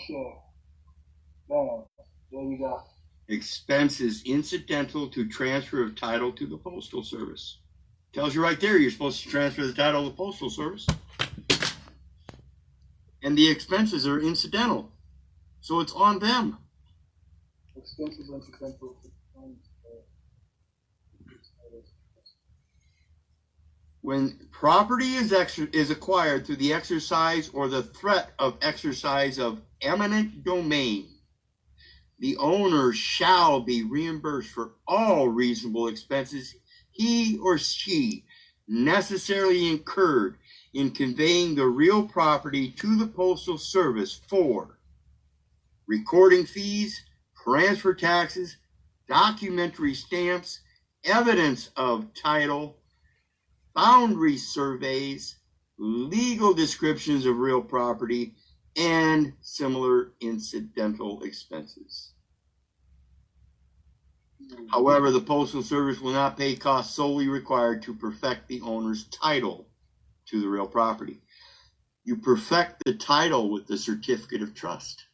share. Bam. There you go. Expenses incidental to transfer of title to the Postal Service. Tells you right there you're supposed to transfer the title to the Postal Service. And the expenses are incidental. So it's on them. Expenses incidental to when property is acquired through the exercise or the threat of exercise of eminent domain, the owner shall be reimbursed for all reasonable expenses he or she necessarily incurred in conveying the real property to the Postal Service for recording fees, transfer taxes, documentary stamps, evidence of title, boundary surveys, legal descriptions of real property, and similar incidental expenses. However, the Postal Service will not pay costs solely required to perfect the owner's title to the real property. You perfect the title with the certificate of trust.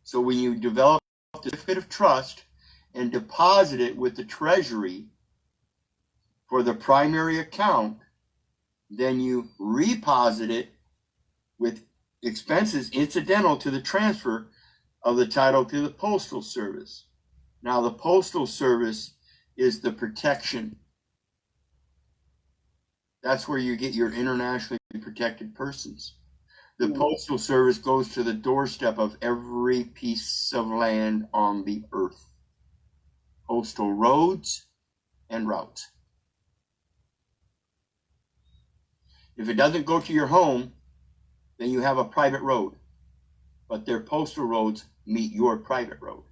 So when you develop the certificate of trust and deposit it with the Treasury for the primary account, then you reposit it with expenses incidental to the transfer of the title to the Postal Service. Now, the Postal Service is the protection. That's where you get your internationally protected persons. The Postal Service goes to the doorstep of every piece of land on the earth. Postal roads and routes. If it doesn't go to your home, then you have a private road. But their postal roads meet your private road.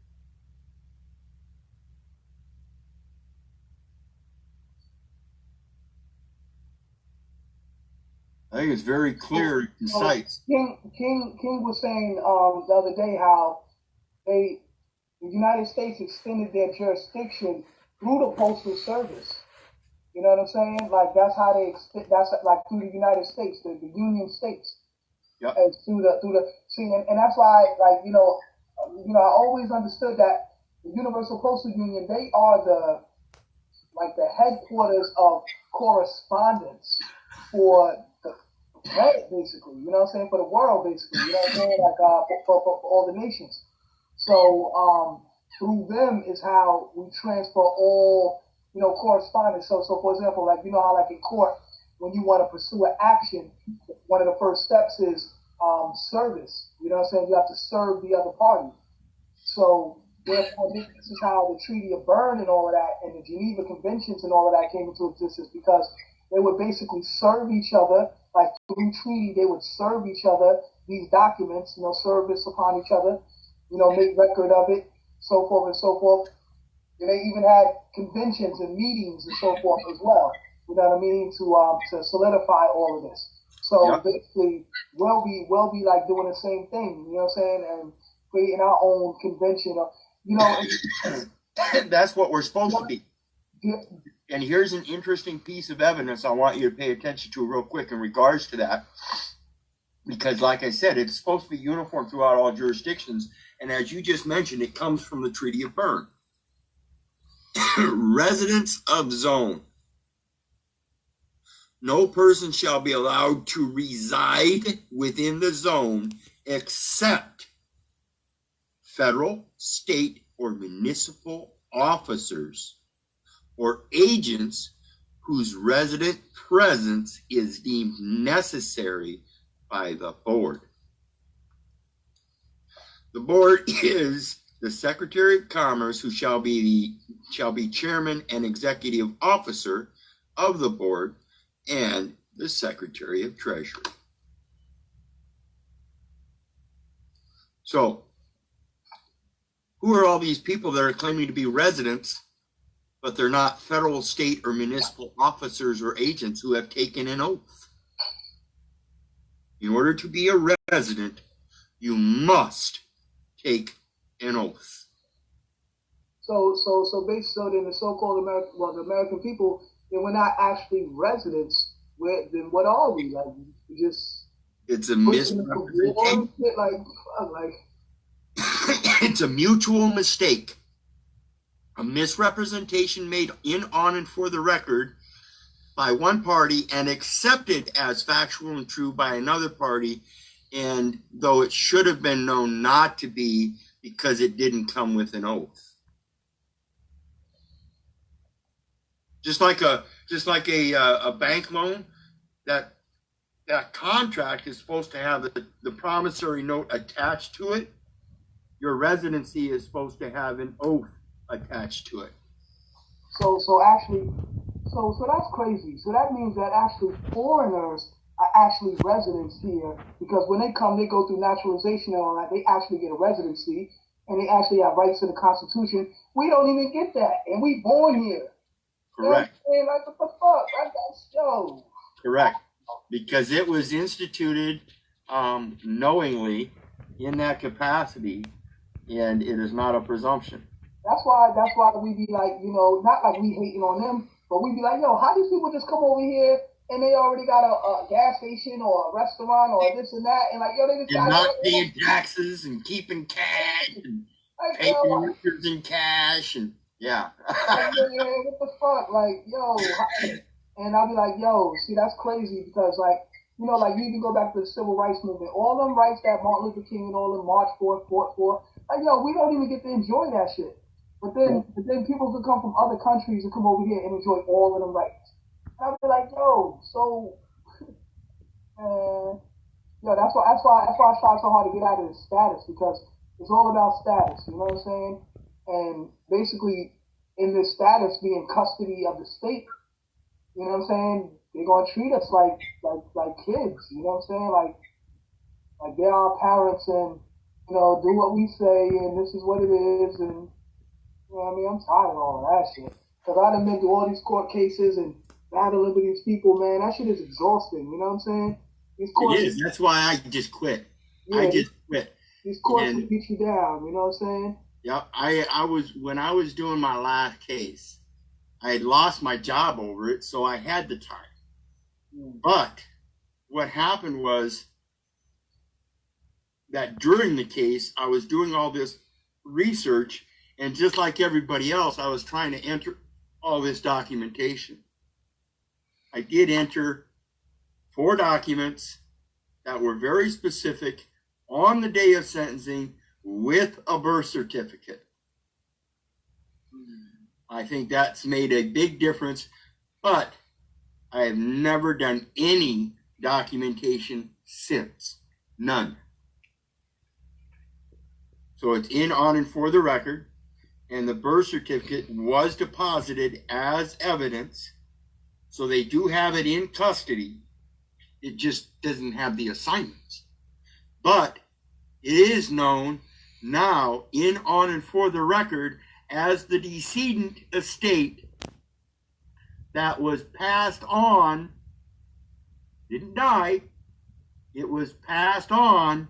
I think it's very clear and concise. King was saying the other day how the United States extended their jurisdiction through the Postal Service. You know what I'm saying? Like that's how that's like through the United States, the Union States. Yep. And through the and that's why I always understood that the Universal Postal Union, they are the headquarters of correspondence for the planet, basically. You know what I'm saying? For the world, basically. You know what I'm saying? Like for all the nations. So through them is how we transfer all correspondence. So for example, like how like in court, when you want to pursue an action, one of the first steps is service. You know what I'm saying? You have to serve the other party. So therefore, this is how the Treaty of Berne and all of that, and the Geneva Conventions and all of that came into existence, because they would basically serve each other, like through treaty, they would serve each other these documents, service upon each other, make record of it, so forth and so forth. And they even had conventions and meetings and so forth as well. You know what I mean? To solidify all of this. So basically, we'll be like doing the same thing. You know what I'm saying? And creating our own convention. That's what we're supposed to be. And here's an interesting piece of evidence I want you to pay attention to real quick in regards to that. Because like I said, it's supposed to be uniform throughout all jurisdictions. And as you just mentioned, it comes from the Treaty of Berne. Residents of zone. No person shall be allowed to reside within the zone except federal, state, or municipal officers or agents whose resident presence is deemed necessary by the board. The board is the Secretary of Commerce, who shall be chairman and executive officer of the board, and the Secretary of Treasury. So, who are all these people that are claiming to be residents, but they're not federal, state, or municipal officers or agents who have taken an oath? In order to be a resident, you must take an oath. So then the so-called the American people, then we're not actually residents. Then what are we? Like, we just It's a pushing the war and misrepresentation. shit. Like, It's a mutual mistake. A misrepresentation made in, on, and for the record by one party and accepted as factual and true by another party, and though it should have been known not to be because it didn't come with an oath. Just like a bank loan, that contract is supposed to have the promissory note attached to it. Your residency is supposed to have an oath attached to it. So that's crazy. So that means that actually foreigners are actually residents here, because when they come, they go through naturalization and all that. They actually get a residency, and they actually have rights to the Constitution. We don't even get that, and we born here. Correct. You know what I'm saying? Like, what the fuck? Yo. Correct. Because it was instituted knowingly in that capacity, and it is not a presumption. That's why we be like, you know, not like we hating on them, but we be like, yo, how these people just come over here and they already got a gas station or a restaurant or this and that, and like, yo, they just You're not paying taxes and keeping cash and like, paying yo, records in cash and yeah. like, what the fuck, like, yo, and I'll be like, yo, see, that's crazy, because like, you know, like, you can go back to the civil rights movement, all them rights that Martin Luther King and all them marched for, fought for, like, yo, we don't even get to enjoy that shit. But then people could come from other countries and come over here and enjoy all of them rights. And I'll be like, yo, so, that's why I try so hard to get out of this status, because it's all about status, you know what I'm saying? And basically, in this status, being custody of the state, you know what I'm saying? They're gonna treat us like kids, you know what I'm saying? Like they're our parents, and you know, do what we say, and this is what it is, and you know what I mean? I'm tired of all of that shit. Because I done been through all these court cases and battling with these people, man. That shit is exhausting, you know what I'm saying? These courts, it is. That's why I just quit. Yeah, I just quit. These courts will beat you down, you know what I'm saying? Yeah, when I was doing my last case, I had lost my job over it, so I had the time. But what happened was that during the case, I was doing all this research, and just like everybody else, I was trying to enter all this documentation. I did enter 4 documents that were very specific on the day of sentencing with a birth certificate. I think that's made a big difference, but I have never done any documentation since. None. So it's in, on, and for the record, and the birth certificate was deposited as evidence, so they do have it in custody. It just doesn't have the assignments. But it is known now, in, on, and for the record, as the decedent estate that was passed on, didn't die, it was passed on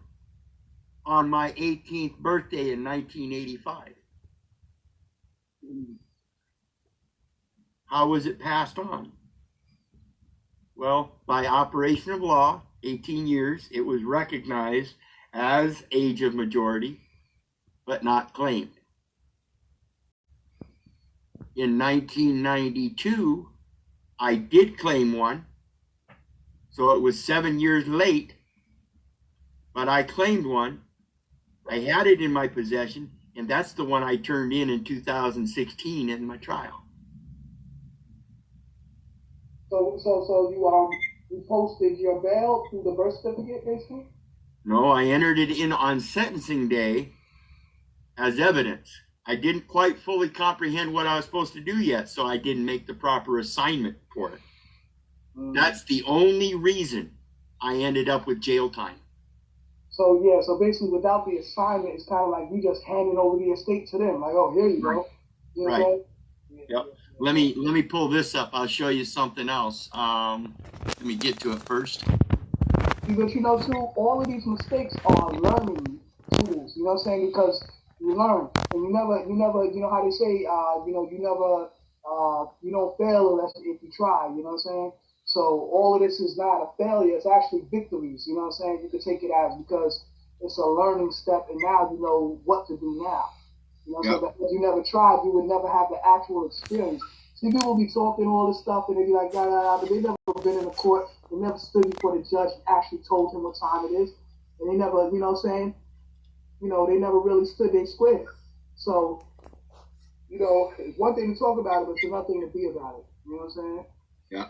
my 18th birthday in 1985. How was it passed on? Well, by operation of law, 18 years, it was recognized as age of majority, but not claimed. In 1992, I did claim one, so it was 7 years late, but I claimed one. I had it in my possession, and that's the one I turned in 2016 in my trial. So you posted your bail through the birth certificate, basically? No, I entered it in on sentencing day as evidence. I didn't quite fully comprehend what I was supposed to do yet, so I didn't make the proper assignment for it. That's the only reason I ended up with jail time. So basically without the assignment, it's kind of like you just handing over the estate to them. Like, oh, here you go. You know right. What I mean? Yep. Let me pull this up. I'll show you something else. Let me get to it first. But you know, too, all of these mistakes are learning tools. You know what I'm saying? Because you learn, and you never, you know how they say, you never You don't fail unless if you try. You know what I'm saying? So all of this is not a failure. It's actually victories. You know what I'm saying? You can take it as because it's a learning step, and now you know what to do now. You know, so that if you never tried, you would never have the actual experience. See, people be talking all this stuff, and they be like, nah, nah, nah, but they never been in a court. They never stood before the judge and actually told him what time it is, and they never, you know what I'm saying? You know, they never really stood their square. So, you know, it's one thing to talk about it, but it's another thing to be about it. You know what I'm saying? Yeah.